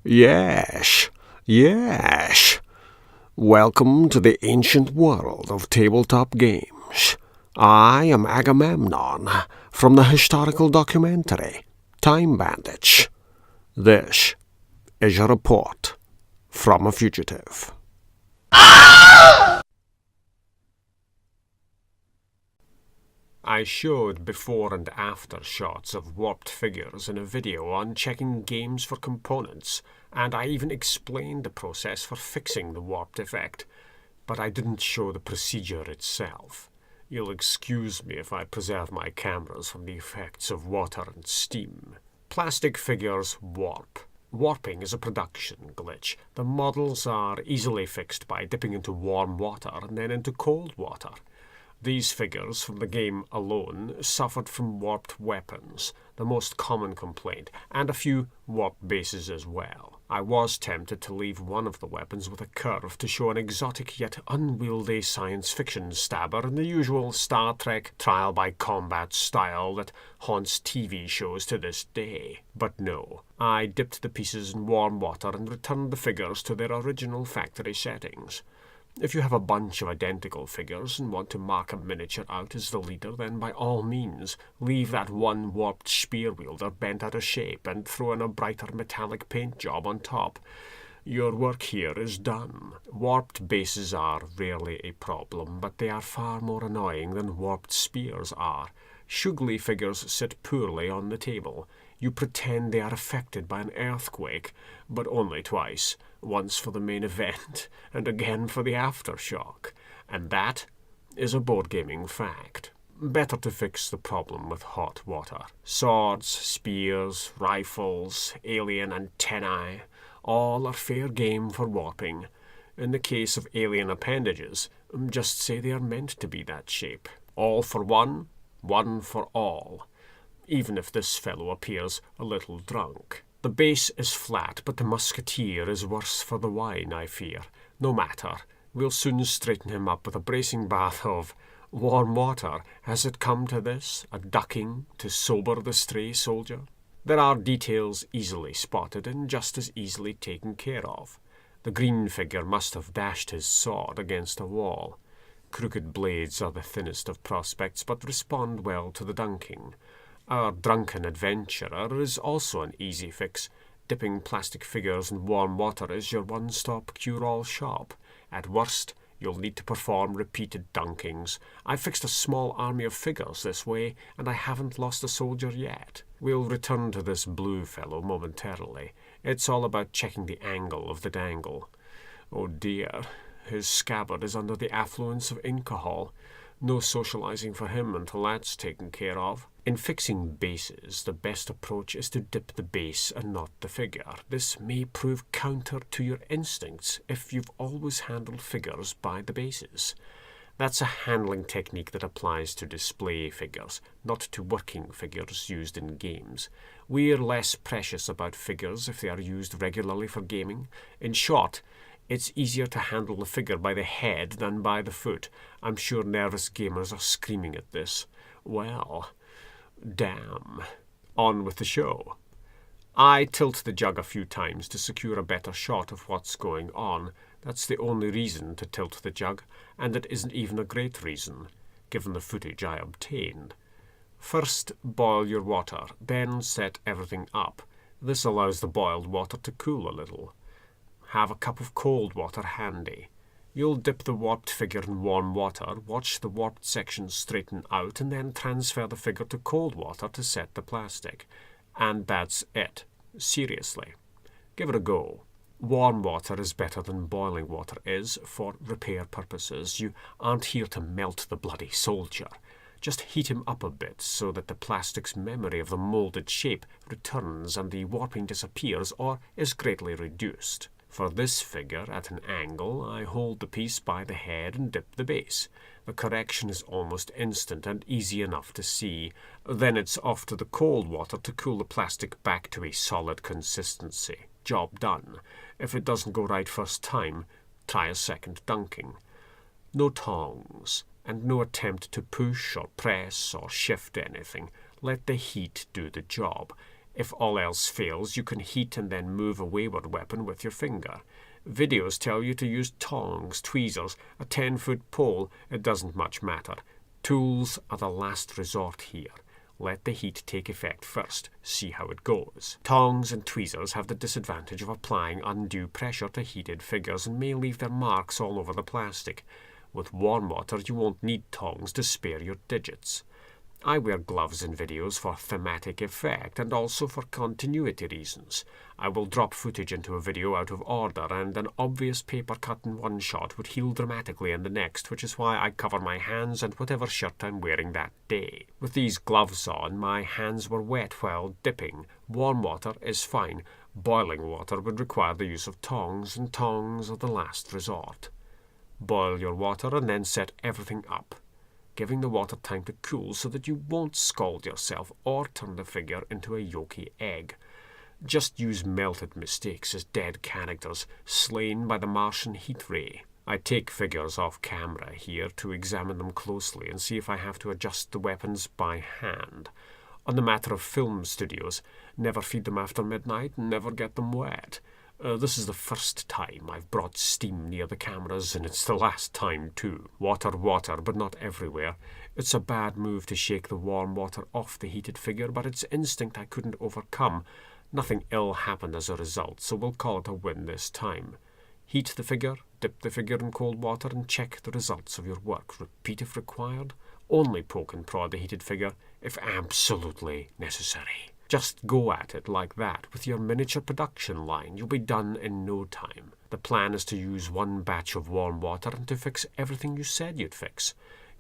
Yes, yes. Welcome to the ancient world of tabletop games. I am Agamemnon from the historical documentary Time Bandits. This is a report from a fugitive. I showed before and after shots of warped figures in a video on checking games for components, and I even explained the process for fixing the warped effect, but I didn't show the procedure itself. You'll excuse me if I preserve my cameras from the effects of water and steam. Plastic figures warp. Warping is a production glitch. The models are easily fixed by dipping into warm water and then into cold water. These figures from the game alone suffered from warped weapons, the most common complaint, and a few warped bases as well. I was tempted to leave one of the weapons with a curve to show an exotic yet unwieldy science fiction stabber in the usual Star Trek trial by combat style that haunts TV shows to this day. But no, I dipped the pieces in warm water and returned the figures to their original factory settings. If you have a bunch of identical figures and want to mark a miniature out as the leader, then by all means, leave that one warped spear wielder bent out of shape and throw in a brighter metallic paint job on top. Your work here is done. Warped bases are rarely a problem, but they are far more annoying than warped spears are. Shugly figures sit poorly on the table. You pretend they are affected by an earthquake, but only twice. Once for the main event, and again for the aftershock. And that is a board gaming fact. Better to fix the problem with hot water. Swords, spears, rifles, alien antennae, all are fair game for warping. In the case of alien appendages, just say they are meant to be that shape. All for one for all. Even if this fellow appears a little drunk. The base is flat, but the musketeer is worse for the wine, I fear. No matter. We'll soon straighten him up with a bracing bath of warm water. Has it come to this? A ducking to sober the stray soldier? There are details easily spotted and just as easily taken care of. The green figure must have dashed his sword against a wall. Crooked blades are the thinnest of prospects, but respond well to the dunking. Our drunken adventurer is also an easy fix. Dipping plastic figures in warm water is your one-stop cure-all shop. At worst, you'll need to perform repeated dunkings. I fixed a small army of figures this way, and I haven't lost a soldier yet. We'll return to this blue fellow momentarily. It's all about checking the angle of the dangle. Oh dear, his scabbard is under the affluence of alcohol. No socializing for him until that's taken care of. In fixing bases, the best approach is to dip the base and not the figure. This may prove counter to your instincts if you've always handled figures by the bases. That's a handling technique that applies to display figures, not to working figures used in games. We're less precious about figures if they are used regularly for gaming. In short, it's easier to handle the figure by the head than by the foot. I'm sure nervous gamers are screaming at this. Well, damn. On with the show. I tilt the jug a few times to secure a better shot of what's going on. That's the only reason to tilt the jug, and it isn't even a great reason, given the footage I obtained. First, boil your water, then set everything up. This allows the boiled water to cool a little. Have a cup of cold water handy. You'll dip the warped figure in warm water, watch the warped section straighten out, and then transfer the figure to cold water to set the plastic. And that's it. Seriously. Give it a go. Warm water is better than boiling water is for repair purposes. You aren't here to melt the bloody soldier. Just heat him up a bit so that the plastic's memory of the molded shape returns and the warping disappears or is greatly reduced. For this figure, at an angle, I hold the piece by the head and dip the base. The correction is almost instant and easy enough to see. Then it's off to the cold water to cool the plastic back to a solid consistency. Job done. If it doesn't go right first time, try a second dunking. No tongs, and no attempt to push or press or shift anything. Let the heat do the job. If all else fails, you can heat and then move a wayward weapon with your finger. Videos tell you to use tongs, tweezers, a 10-foot pole. It doesn't much matter. Tools are the last resort here. Let the heat take effect first. See how it goes. Tongs and tweezers have the disadvantage of applying undue pressure to heated figures and may leave their marks all over the plastic. With warm water, you won't need tongs to spare your digits. I wear gloves in videos for thematic effect and also for continuity reasons. I will drop footage into a video out of order, and an obvious paper cut in one shot would heal dramatically in the next, which is why I cover my hands and whatever shirt I'm wearing that day. With these gloves on, my hands were wet while dipping. Warm water is fine. Boiling water would require the use of tongs, and tongs are the last resort. Boil your water and then set everything up, giving the water time to cool so that you won't scald yourself or turn the figure into a yolky egg. Just use melted mistakes as dead characters slain by the Martian heat ray. I take figures off camera here to examine them closely and see if I have to adjust the weapons by hand. On the matter of film studios, never feed them after midnight and never get them wet. This is the first time I've brought steam near the cameras, and it's the last time too. Water, but not everywhere. It's a bad move to shake the warm water off the heated figure, but it's instinct I couldn't overcome. Nothing ill happened as a result, so we'll call it a win this time. Heat the figure, dip the figure in cold water, and check the results of your work. Repeat if required. Only poke and prod the heated figure if absolutely necessary. Just go at it like that with your miniature production line. You'll be done in no time. The plan is to use one batch of warm water and to fix everything you said you'd fix.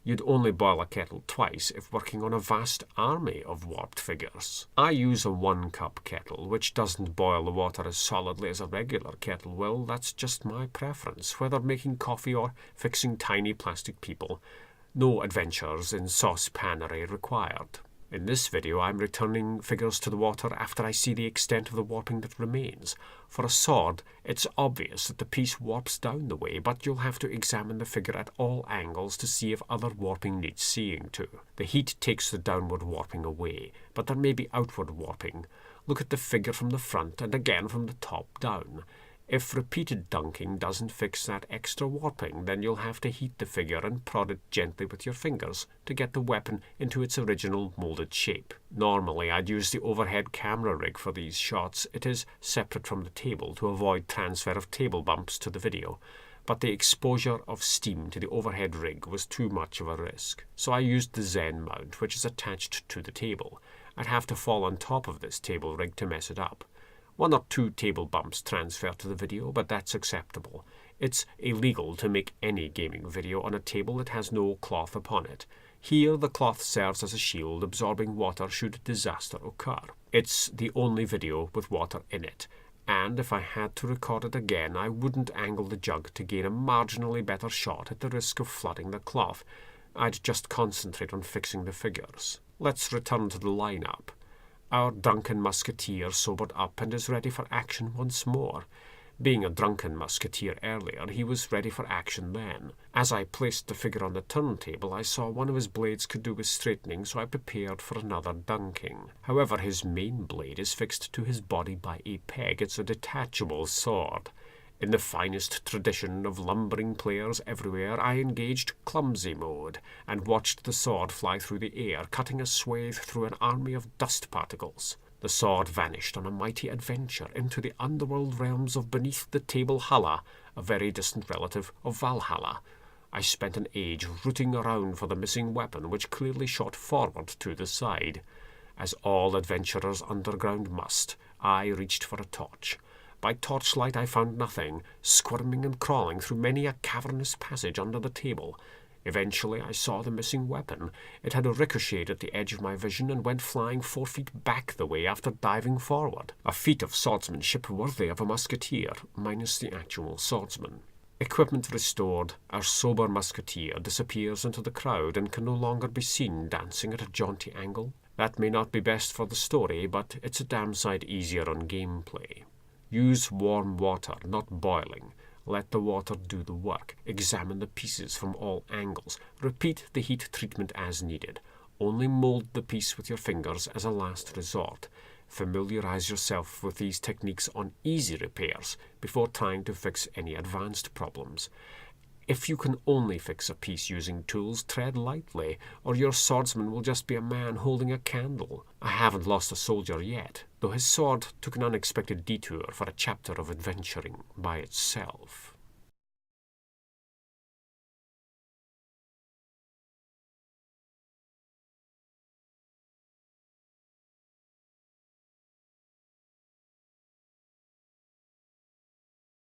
You'd only boil a kettle twice if working on a vast army of warped figures. I use a 1-cup kettle, which doesn't boil the water as solidly as a regular kettle will. That's just my preference, whether making coffee or fixing tiny plastic people. No adventures in saucepanery required. In this video, I'm returning figures to the water after I see the extent of the warping that remains. For a sword, it's obvious that the piece warps down the way, but you'll have to examine the figure at all angles to see if other warping needs seeing to. The heat takes the downward warping away, but there may be outward warping. Look at the figure from the front and again from the top down. If repeated dunking doesn't fix that extra warping, then you'll have to heat the figure and prod it gently with your fingers to get the weapon into its original molded shape. Normally, I'd use the overhead camera rig for these shots. It is separate from the table to avoid transfer of table bumps to the video, but the exposure of steam to the overhead rig was too much of a risk. So I used the Zen mount, which is attached to the table. I'd have to fall on top of this table rig to mess it up. 1 or 2 table bumps transfer to the video, but that's acceptable. It's illegal to make any gaming video on a table that has no cloth upon it. Here, the cloth serves as a shield, absorbing water should disaster occur. It's the only video with water in it, and if I had to record it again, I wouldn't angle the jug to gain a marginally better shot at the risk of flooding the cloth. I'd just concentrate on fixing the figures. Let's return to the lineup. Our drunken musketeer sobered up and is ready for action once more. Being a drunken musketeer earlier, he was ready for action then. As I placed the figure on the turntable, I saw one of his blades could do with straightening, so I prepared for another dunking. However, his main blade is fixed to his body by a peg. It's a detachable sword. In the finest tradition of lumbering players everywhere, I engaged clumsy mode and watched the sword fly through the air, cutting a swathe through an army of dust particles. The sword vanished on a mighty adventure into the underworld realms of beneath the table Hala, a very distant relative of Valhalla. I spent an age rooting around for the missing weapon, which clearly shot forward to the side. As all adventurers underground must, I reached for a torch. By torchlight I found nothing, squirming and crawling through many a cavernous passage under the table. Eventually I saw the missing weapon. It had ricocheted at the edge of my vision and went flying 4 feet back the way after diving forward. A feat of swordsmanship worthy of a musketeer, minus the actual swordsman. Equipment restored, our sober musketeer disappears into the crowd and can no longer be seen dancing at a jaunty angle. That may not be best for the story, but it's a damn sight easier on gameplay. Use warm water, not boiling. Let the water do the work. Examine the pieces from all angles. Repeat the heat treatment as needed. Only mold the piece with your fingers as a last resort. Familiarize yourself with these techniques on easy repairs before trying to fix any advanced problems. If you can only fix a piece using tools, tread lightly, or your swordsman will just be a man holding a candle. I haven't lost a soldier yet, though his sword took an unexpected detour for a chapter of adventuring by itself.